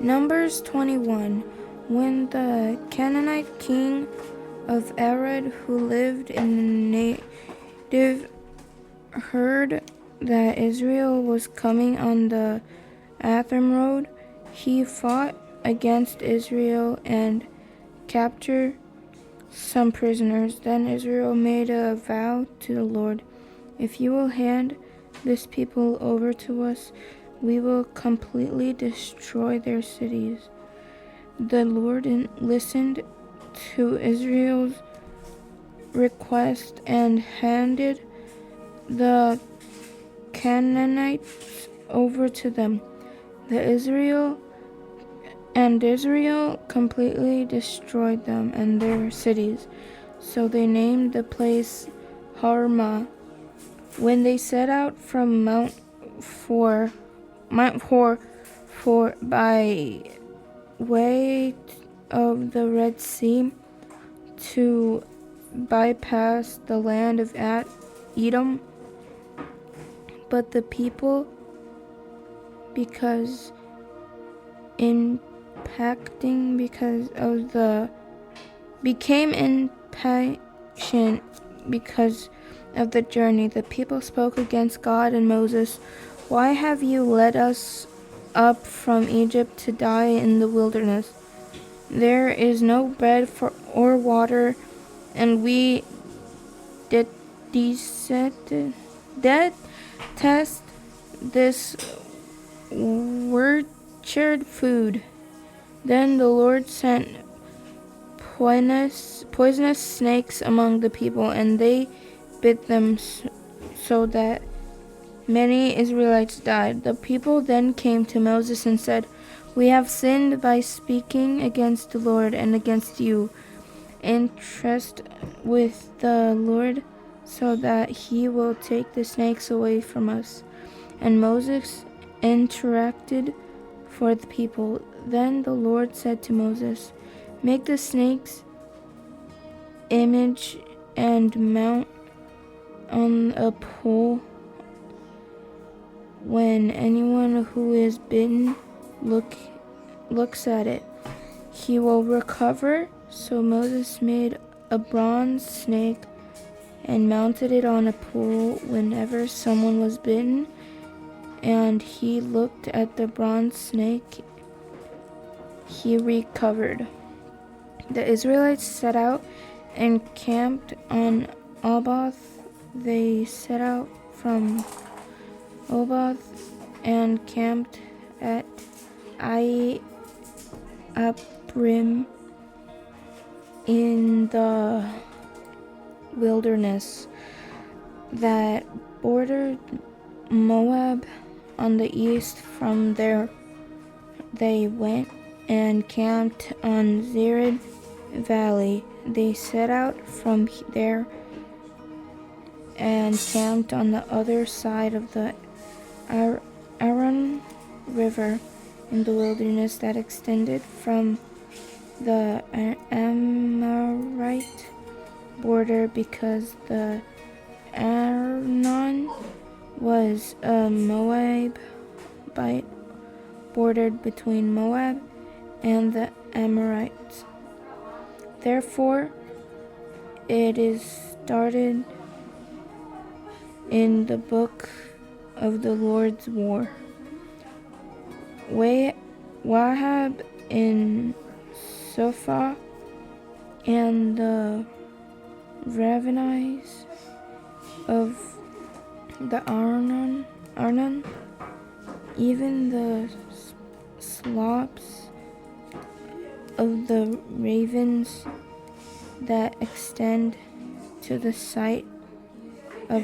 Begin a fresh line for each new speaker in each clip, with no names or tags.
Numbers 21. When the Canaanite king of Arad, who lived in the Negev, heard that Israel was coming on the Atham road, he fought against Israel and captured some prisoners. Then Israel made a vow to the Lord, "If you will hand this people over to us, we will completely destroy their cities." The Lord listened to Israel's request and handed the Canaanites over to them. Israel completely destroyed them and their cities. So they named the place Harmah. When they set out from Mount Hor by way of the Red Sea to bypass the land of Edom, but the people, became impatient because of the journey. The people spoke against God and Moses. "Why have you led us up from Egypt to die in the wilderness? There is no bread or water, and we detest this wretched food." Then the Lord sent poisonous snakes among the people, and they bit them so that many Israelites died. The people then came to Moses and said, "We have sinned by speaking against the Lord and against you. Entrust with the Lord so that he will take the snakes away from us." And Moses interacted for the people. Then the Lord said to Moses, "Make the snake's image and mount on a pole. When anyone who is bitten looks at it, he will recover." So Moses made a bronze snake and mounted it on a pole whenever someone was bitten, and he looked at the bronze snake, he recovered. The Israelites set out and camped on Oboth. They set out from Oboth and camped at Abrim in the wilderness that bordered Moab on the east. From there they went and camped on Zered Valley. They set out from there and camped on the other side of the Aron River in the wilderness that extended from the Amorite border, because the Arnon was a Moabite, bordered between Moab and the Amorites. Therefore, it is started in the book of the Lord's war. Wahab in Sophah and the Ravanites of the Arnon, even the slops of the ravens that extend to the site of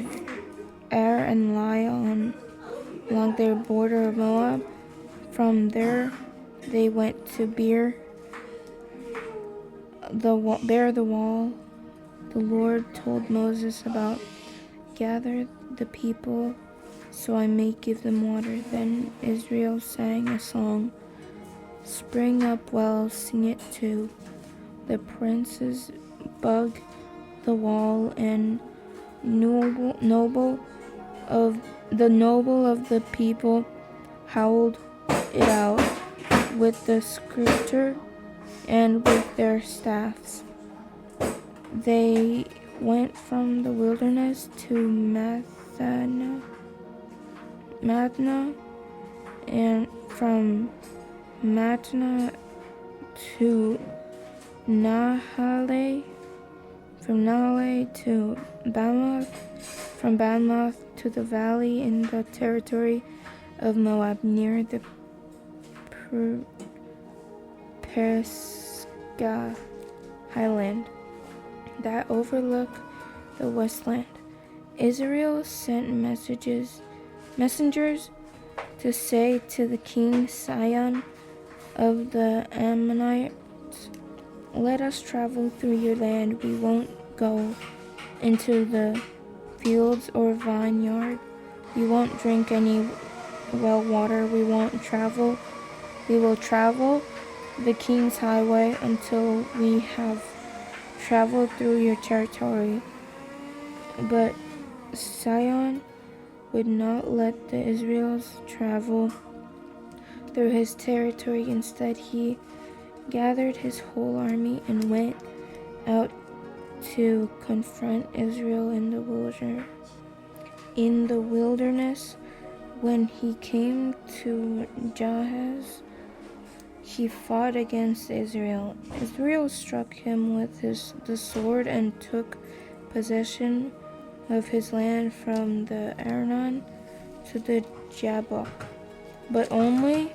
Ar and lie along their border of Moab. From there they went to Bear the wall. The Lord told Moses about, "Gather the people so I may give them water." Then Israel sang a song, "Spring up wells, sing it too." The princes bug the wall, and noble of the people howled it out. with the scepter and with their staffs. They went from the wilderness to Mathna, and from Matna to Nahale, from Nahale to Bamoth, from Bamoth to the valley in the territory of Moab near the Pisgah highland that overlook the westland. Israel sent messengers to say to the king Sihon of the Ammonites, "Let us travel through your land. We won't go into the fields or vineyard. We won't drink any well water. We will travel the king's highway until we have traveled through your territory." But Sihon would not let the Israelites travel through his territory. Instead, he gathered his whole army and went out to confront Israel in the wilderness. When he came to Jahaz, he fought against Israel. Israel struck him with the sword and took possession of his land from the Arnon to the Jabbok, but only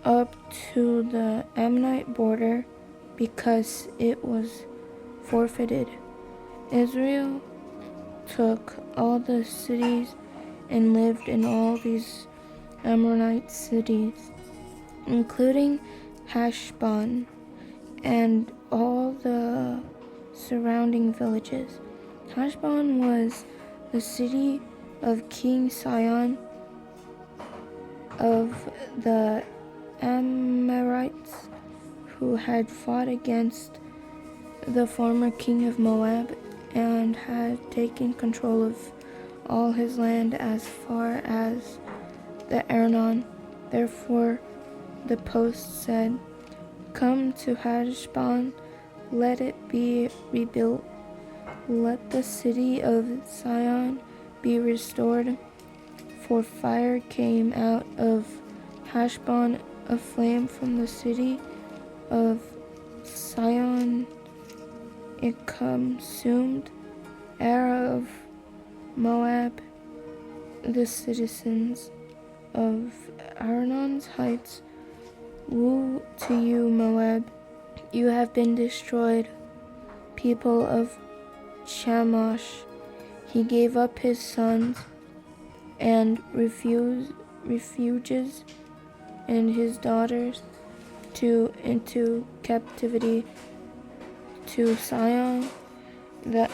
up to the Ammonite border because it was forfeited. Israel took all the cities and lived in all these Ammonite cities, including Heshbon and all the surrounding villages. Heshbon was the city of King Sihon of the Amorites, who had fought against the former king of Moab and had taken control of all his land as far as the Arnon. Therefore the post said, "Come to Heshbon, let it be rebuilt. Let the city of Sihon be restored." For fire came out of Heshbon, a flame from the city of Sihon. It consumed Ar of Moab, the citizens of Arnon's heights. Woe to you, Moab! You have been destroyed, people of Chemosh. He gave up his sons and refuges and his daughters into captivity to Sihon, the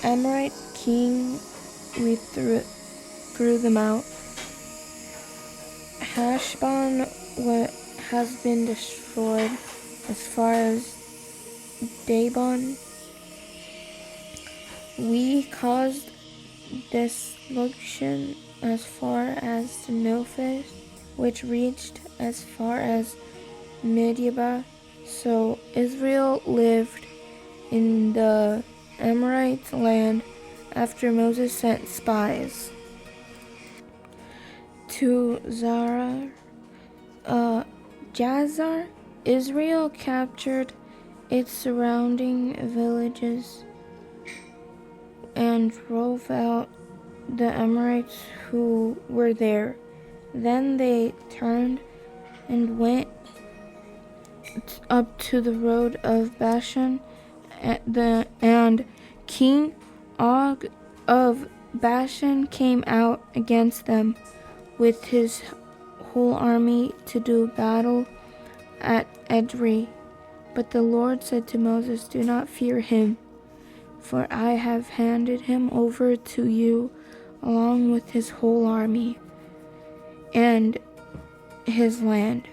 Amorite king. We threw them out. Heshbon has been destroyed as far as Dibon. We caused destruction as far as the Nophis, which reached as far as Medeba. So Israel lived in the Amorite land after Moses sent spies to Jazer. Israel captured its surrounding villages and drove out the Amorites who were there. Then they turned and went up to the road of Bashan, and King Og of Bashan came out against them with his whole army to do battle at Edrei. But the Lord said to Moses, "Do not fear him, for I have handed him over to you along with his whole army and his land.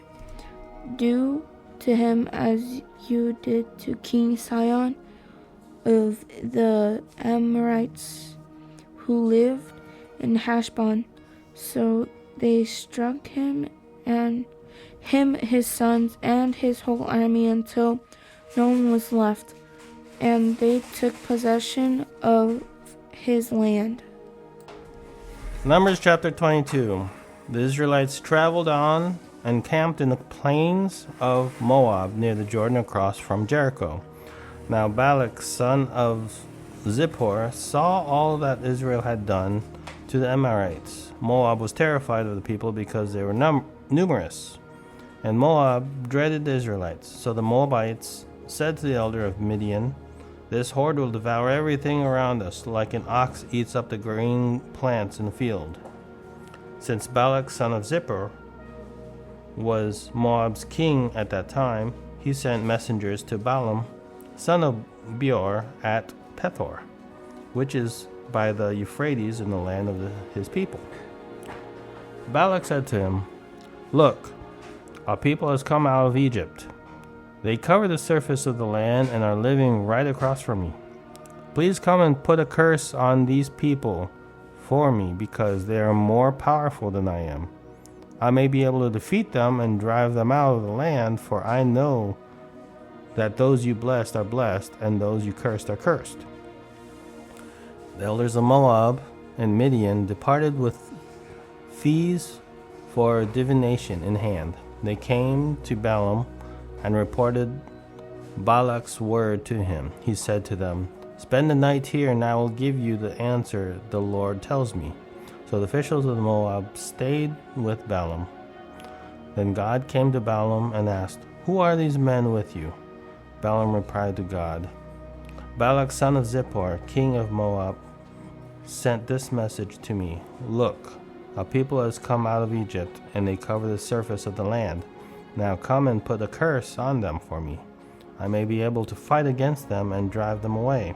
Do to him as you did to King Sihon of the Amorites who lived in Heshbon." So they struck him and him, his sons, and his whole army until no one was left, and they took possession of his land.
Numbers chapter 22. The Israelites traveled on and camped in the plains of Moab near the Jordan across from Jericho. Now Balak, son of Zippor, saw all that Israel had done to the Amorites. Moab was terrified of the people because they were numerous, and Moab dreaded the Israelites. So the Moabites said to the elder of Midian, "This horde will devour everything around us, like an ox eats up the green plants in the field." Since Balak, son of Zippor, was Moab's king at that time, he sent messengers to Balaam, son of Beor, at Pethor, which is by the Euphrates in the land of his people. Balak said to him, "Look, our people has come out of Egypt. They cover the surface of the land and are living right across from me. Please come and put a curse on these people for me, because they are more powerful than I am. I may be able to defeat them and drive them out of the land, for I know that those you blessed are blessed, and those you cursed are cursed." The elders of Moab and Midian departed with fees for divination in hand. They came to Balaam and reported Balak's word to him. He said to them, "Spend the night here, and I will give you the answer the Lord tells me." So the officials of Moab stayed with Balaam. Then God came to Balaam and asked, "Who are these men with you?" Balaam replied to God, "Balak, son of Zippor, king of Moab, sent this message to me. Look, a people has come out of Egypt, and they cover the surface of the land. Now come and put a curse on them for me. I may be able to fight against them and drive them away."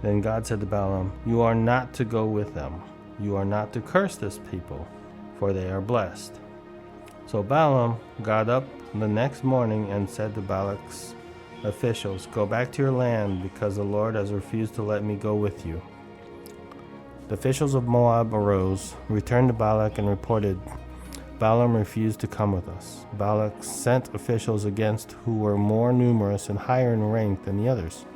Then God said to Balaam, "You are not to go with them. You are not to curse this people, for they are blessed." So Balaam got up the next morning and said to Balak's officials, "Go back to your land, because the Lord has refused to let me go with you." The officials of Moab arose, returned to Balak, and reported, "Balaam refused to come with us." Balak sent officials against who were more numerous and higher in rank than the others.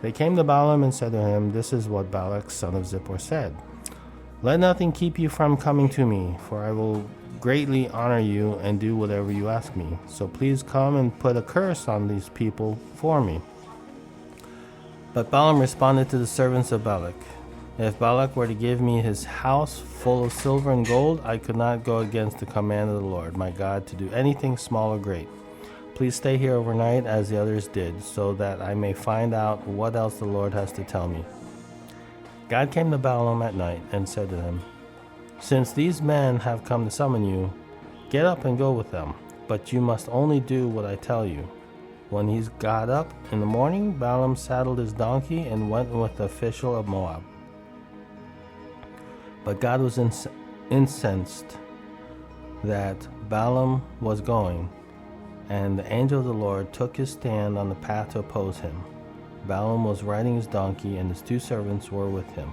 They came to Balaam and said to him, "This is what Balak, son of Zippor, said. Let nothing keep you from coming to me, for I will greatly honor you and do whatever you ask me. So please come and put a curse on these people for me." But Balaam responded to the servants of Balak, "If Balak were to give me his house full of silver and gold, I could not go against the command of the Lord my God to do anything small or great. Please stay here overnight as the others did, so that I may find out what else the Lord has to tell me." God came to Balaam at night and said to him, "Since these men have come to summon you, get up and go with them, but you must only do what I tell you." When he got up in the morning, Balaam saddled his donkey and went with the official of Moab. But God was incensed that Balaam was going, and the angel of the Lord took his stand on the path to oppose him. Balaam was riding his donkey, and his 2 servants were with him.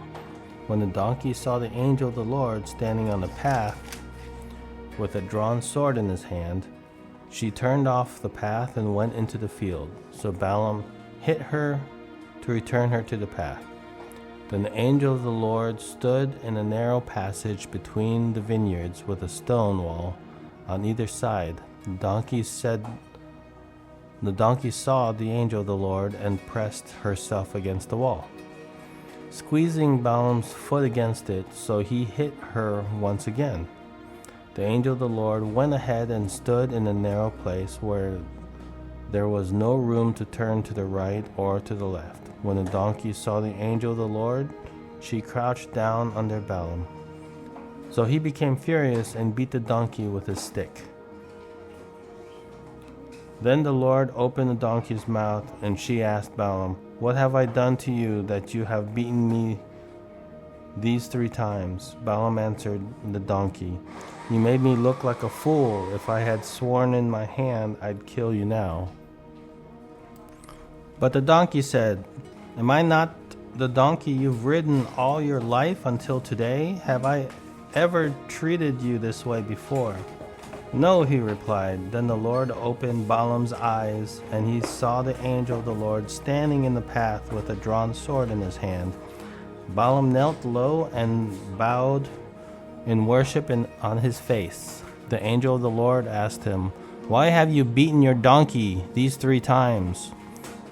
When the donkey saw the angel of the Lord standing on the path with a drawn sword in his hand, she turned off the path and went into the field. So Balaam hit her to return her to the path. Then the angel of the Lord stood in a narrow passage between the vineyards with a stone wall on either side. The donkey saw the angel of the Lord and pressed herself against the wall, squeezing Balaam's foot against it, so he hit her once again. The angel of the Lord went ahead and stood in a narrow place where there was no room to turn to the right or to the left. When the donkey saw the angel of the Lord, she crouched down under Balaam. So he became furious and beat the donkey with his stick. Then the Lord opened the donkey's mouth, and she asked Balaam, "What have I done to you that you have beaten me these 3 times?" Balaam answered the donkey, "You made me look like a fool. If I had sworn in my hand, I'd kill you now." But the donkey said, "Am I not the donkey you've ridden all your life until today? Have I ever treated you this way before?" No, he replied. Then the Lord opened Balaam's eyes, and he saw the angel of the Lord standing in the path with a drawn sword in his hand. Balaam knelt low and bowed in worship on his face. The angel of the Lord asked him, "Why have you beaten your donkey these 3 times?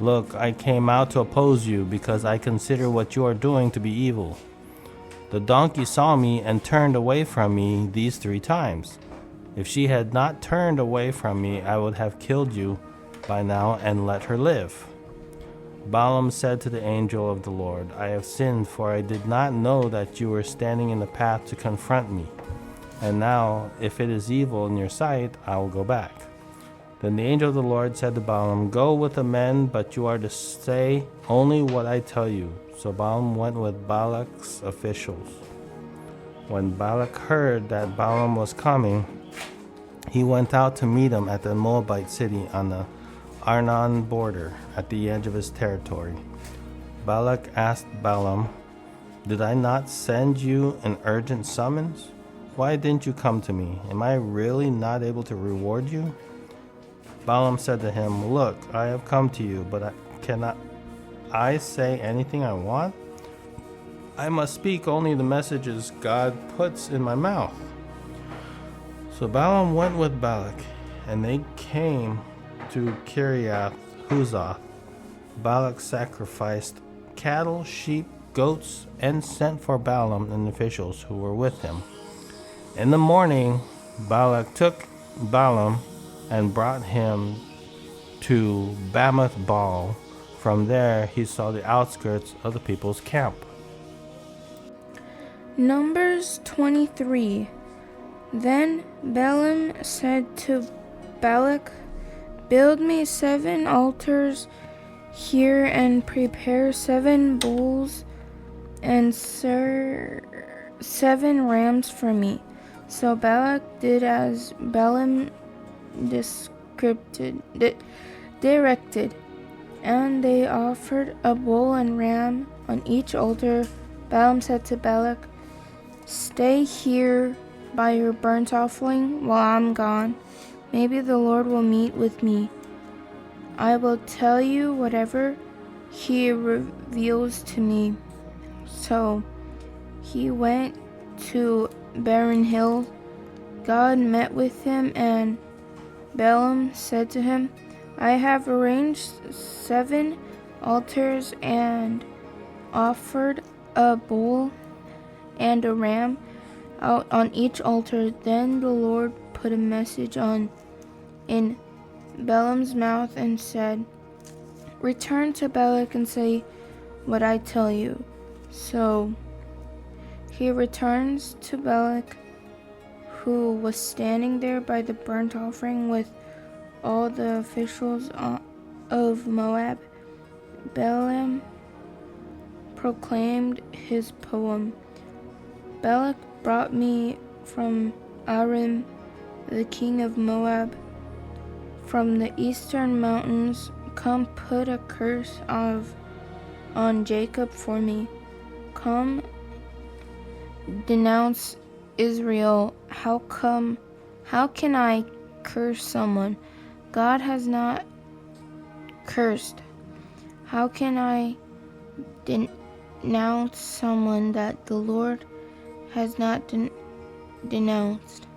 Look, I came out to oppose you because I consider what you are doing to be evil. The donkey saw me and turned away from me these 3 times. If she had not turned away from me, I would have killed you by now and let her live." Balaam said to the angel of the Lord, "I have sinned, for I did not know that you were standing in the path to confront me. And now, if it is evil in your sight, I will go back." Then the angel of the Lord said to Balaam, "Go with the men, but you are to say only what I tell you." So Balaam went with Balak's officials. When Balak heard that Balaam was coming, he went out to meet him at the Moabite city on the Arnon border, at the edge of his territory. Balak asked Balaam, "Did I not send you an urgent summons? Why didn't you come to me? Am I really not able to reward you?" Balaam said to him, "Look, I have come to you, but cannot I say anything I want? I must speak only the messages God puts in my mouth." So Balaam went with Balak, and they came to Kiriath Huzoth. Balak sacrificed cattle, sheep, goats, and sent for Balaam and the officials who were with him. In the morning, Balak took Balaam and brought him to Bamoth Baal. From there, he saw the outskirts of the people's camp.
Numbers 23. Then Balaam said to Balak, "Build me 7 altars here and prepare 7 bulls and 7 rams for me." So Balak did as Balaam directed, and they offered a bull and ram on each altar. Balaam said to Balak, "Stay here by your burnt offering while I'm gone. Maybe the Lord will meet with me. I will tell you whatever he reveals to me." So he went to barren hills. God met with him, and Balaam said to him, "I have arranged 7 altars and offered a bull and a ram out on each altar." Then the Lord put a message in Balaam's mouth and said, "Return to Balak and say what I tell you." So he returns to Balak, who was standing there by the burnt offering with all the officials of Moab. Balaam proclaimed his poem. "Balak brought me from Aram, the king of Moab, from the eastern mountains. Come, put a curse on Jacob for me. Come, denounce Israel. How can I curse someone God has not cursed? How can I denounce someone that the Lord has not denounced?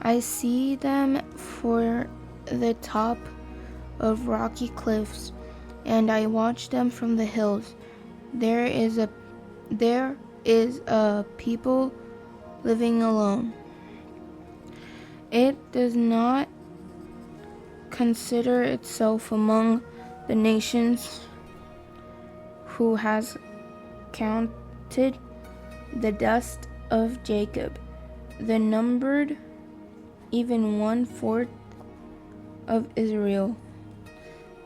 I see them for the top of rocky cliffs, and I watch them from the hills. There is a people living alone. It does not consider itself among the nations. Who has counted the dust of Jacob, the numbered even 1/4 of Israel?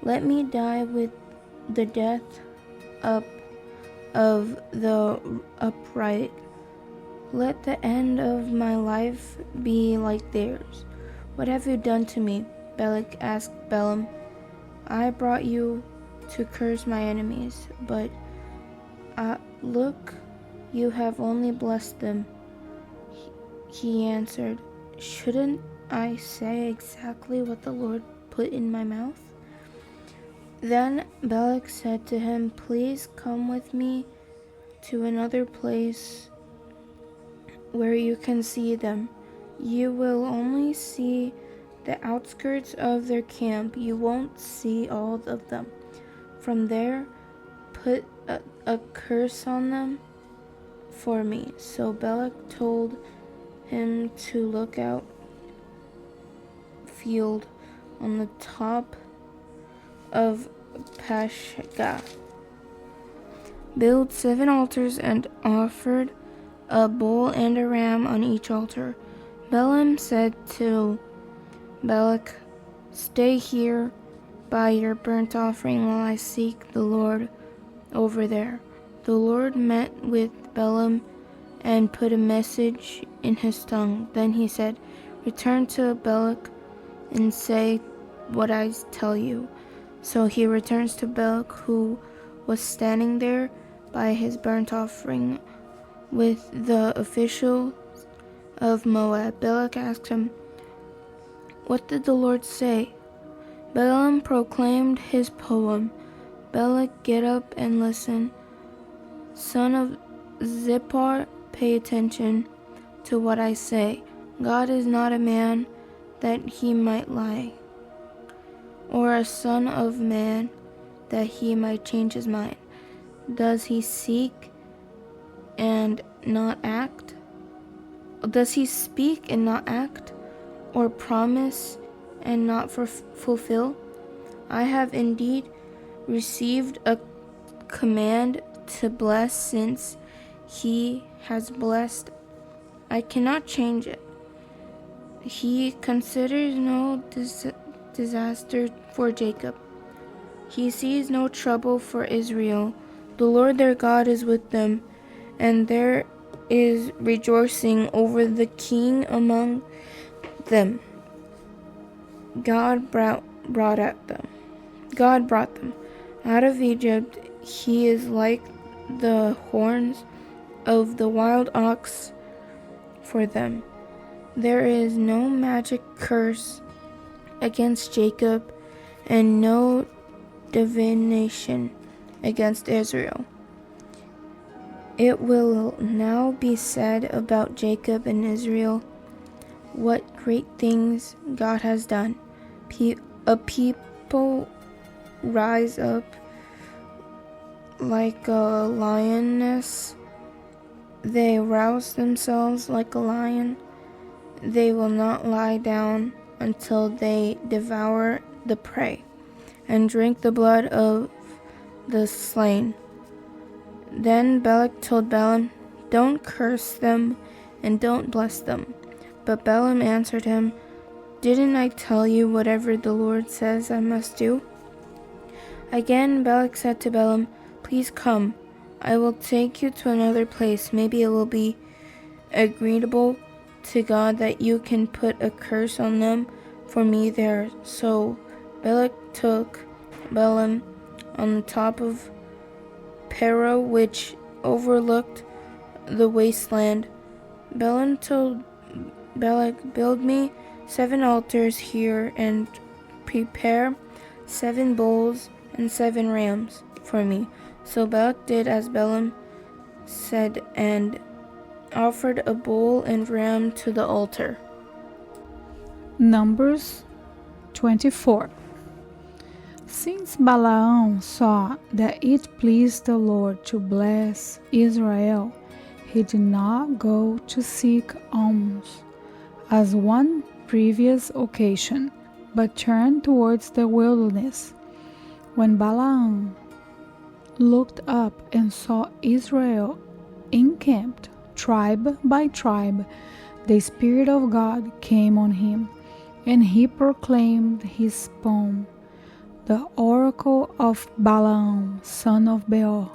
Let me die with the death of the upright. Let the end of my life be like theirs. What have you done to me?" Balak asked Balaam. "I brought you to curse my enemies, but look, you have only blessed them." He answered, "Shouldn't I say exactly what the Lord put in my mouth?" Then Balak said to him, "Please come with me to another place where you can see them. You will only see the outskirts of their camp. You won't see all of them. From there, put a curse on them for me." So Balak told him to look out field on the top of Pashga, build 7 altars, and offered a bull and a ram on each altar. Balaam said to Balak, "Stay here by your burnt offering while I seek the Lord over there." The Lord met with Balaam and put a message in his tongue. Then he said, "Return to Balak and say what I tell you." So he returns to Balak, who was standing there by his burnt offering with the officials of Moab. Balak asked him, "What did the Lord say?" Balaam proclaimed his poem. Balak, get up and listen. Son of Zippor, pay attention to what I say. God is not a man that he might lie, or a son of man that he might change his mind. Does he seek and not act? Does he speak and not act, or promise and not fulfill? I have indeed received a command to bless. Since he has blessed, I cannot change it. He considers no disaster for Jacob. He sees no trouble for Israel. The Lord their God is with them, and there is rejoicing over the king among them. God brought them out of Egypt. He is like the horns of the wild ox for them. There is no magic curse against Jacob, and no divination against Israel. It will now be said about Jacob and Israel, what great things God has done. A people rise up like a lioness. They rouse themselves like a lion. They will not lie down until they devour the prey and drink the blood of the slain. Then Balak told Balaam, "Don't curse them and don't bless them." But Balaam answered him, "Didn't I tell you whatever the Lord says I must do?" Again Balak said to Balaam, "Please come. I will take you to another place. Maybe it will be agreeable to God that you can put a curse on them for me there." So Balak took Balaam on the top of Pero, which overlooked the wasteland. Balaam told Balak, "Build me 7 altars here and prepare 7 bulls and 7 rams for me." So Balak did as Balaam said and offered a bull and ram to the altar.
Numbers 24. Since Balaam saw that it pleased the Lord to bless Israel, he did not go to seek alms as one previous occasion, but turned towards the wilderness. When Balaam looked up and saw Israel encamped, tribe by tribe, the Spirit of God came on him, and he proclaimed his poem, the oracle of Balaam, son of Beor,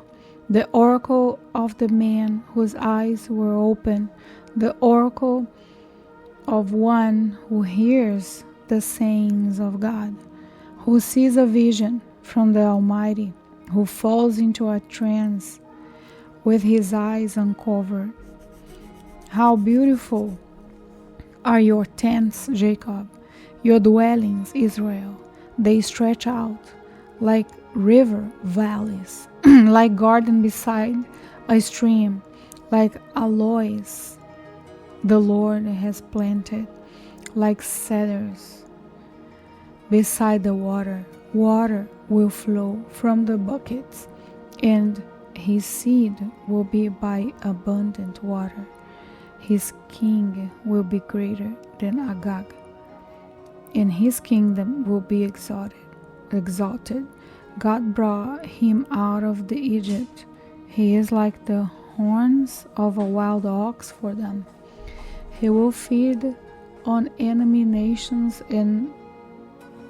the oracle of the man whose eyes were open, the oracle of one who hears the sayings of God, who sees a vision from the Almighty, who falls into a trance with his eyes uncovered. How beautiful are your tents, Jacob, your dwellings, Israel. They stretch out like river valleys, like garden beside a stream, like aloes the Lord has planted, like cedars beside the water. Water will flow from the buckets, and his seed will be by abundant water. His king will be greater than Agag, and his kingdom will be exalted. God brought him out of the Egypt. He is like the horns of a wild ox for them. He will feed on enemy nations and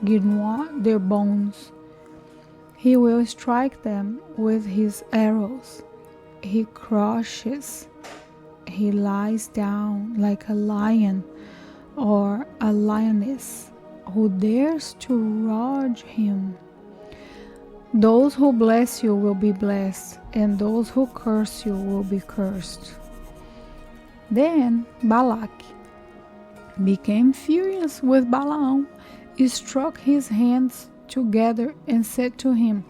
gnaw their bones. He will strike them with his arrows. He crushes. He lies down like a lion or a lioness who dares to rouge him. Those who bless you will be blessed, and those who curse you will be cursed. Then Balak became furious with Balaam. He struck his hands together and said to him,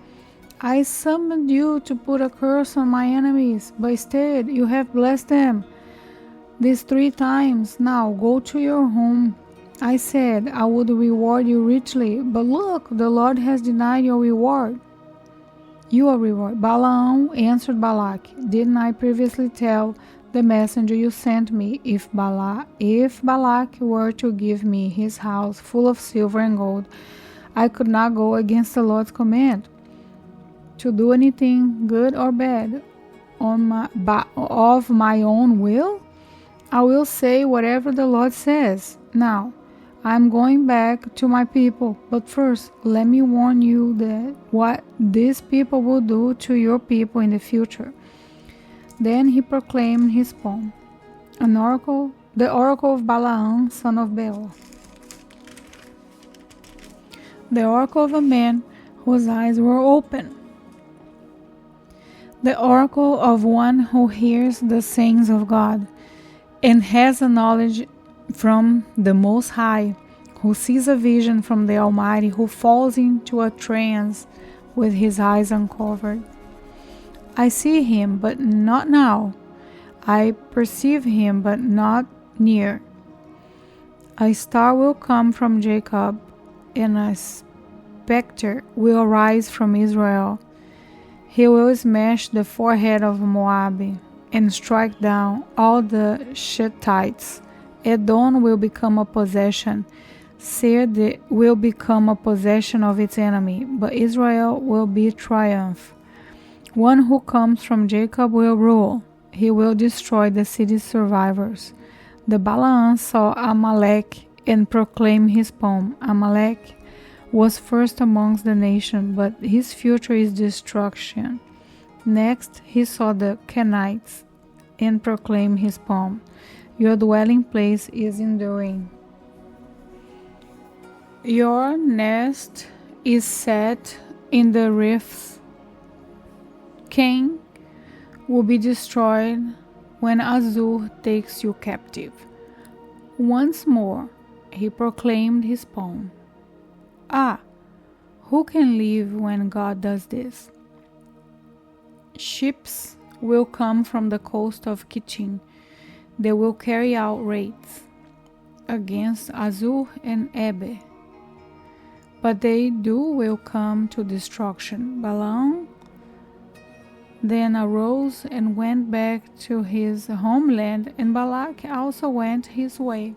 I summoned you to put a curse on my enemies, but instead you have blessed them these 3 times. Now go to your home. I said I would reward you richly, but look, the Lord has denied your reward. Balaam answered Balak, didn't I previously tell the messenger you sent me, if Balak were to give me his house full of silver and gold, I could not go against the Lord's command to do anything good or bad of my own will? I will say whatever the Lord says. Now, I am going back to my people, but first let me warn you that what these people will do to your people in the future. Then he proclaimed his poem, the oracle of Balaam, son of Beor. The oracle of a man whose eyes were open. The oracle of one who hears the sayings of God and has a knowledge from the Most High, who sees a vision from the Almighty, who falls into a trance with his eyes uncovered. I see him, but not now. I perceive him, but not near. A star will come from Jacob, and a specter will arise from Israel. He will smash the forehead of Moab and strike down all the Shittites. Edom will become a possession. Seir will become a possession of its enemy, but Israel will be triumph. One who comes from Jacob will rule. He will destroy the city's survivors. The Balaam saw Amalek and proclaimed his poem. Amalek was first amongst the nations, but his future is destruction. Next, he saw the Canaanites and proclaimed his poem. Your dwelling place is enduring. Your nest is set in the rifts. Cain will be destroyed when Azur takes you captive. Once more, he proclaimed his poem. Ah, who can live when God does this? Ships will come from the coast of Kittim. They will carry out raids against Azur and Eber. But they will come to destruction. Balaam then arose and went back to his homeland, and Balak also went his way.